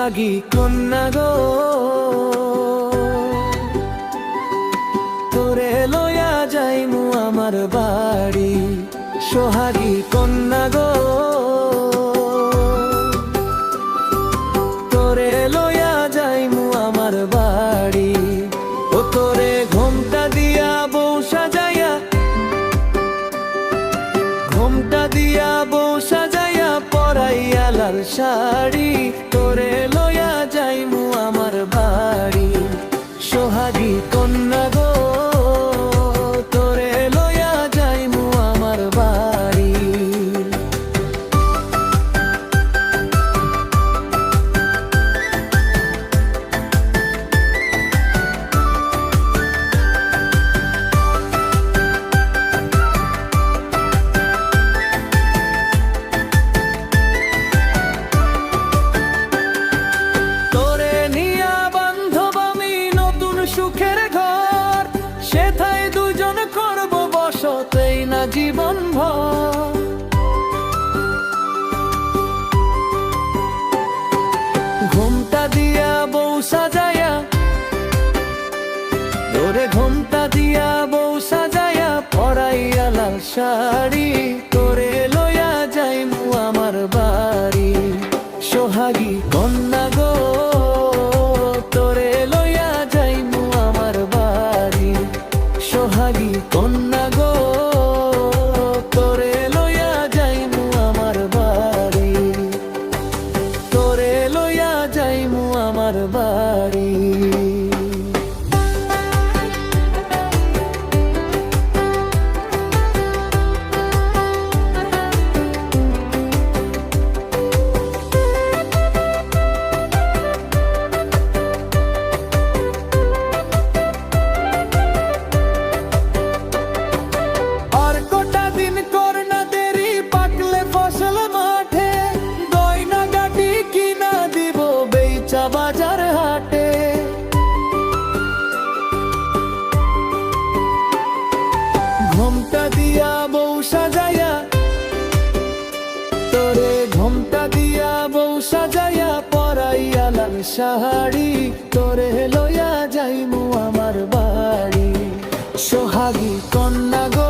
সোহাগী কন্যা গো তোরে লইয়া যাইমু আমার বাড়ি। সোহাগী কন্যা গো তোরে লইয়া যাইমু আমার বাড়ি। ও তোরে ঘোমটা দিয়া বউ সাজাইয়া, ঘোমটা দিয়া বউ সাজাইয়া পরাইয়া লাল শাড়ি। তোরে লইয়া যাইমু আমার বাড়ি। সোহাগী কন্যা গো তোরে লইয়া যাইমু আমার বাড়ি। সুখের ঘর সেথায় দুজন করব বসতেই না জীবন ভর। ঘোমটা দিয়া বউ সাজাইয়া, তোরে ঘোমটা দিয়া বউ সাজাইয়া পরাইয়া লাল শাড়ি। তোরে লইয়া যাইমু আমার বাড়ি। সোহাগী কন্যা গো তোরে লইয়া যাইমু আমার বাড়ি। সোহাগী কন্যা গো তোরে লইয়া যাইমু আমার বাড়ি। তোরে লইয়া যাইমু আমার বাড়ি। বাজার হাটে ঘোমটা দিয়া বউ সাজাইয়া, তোরে ঘোমটা দিয়া বউ সাজাইয়া পরাইয়া লাল শাড়ি। তোরে লইয়া যাইমু আমার বাড়ি। সোহাগী কন্যা গো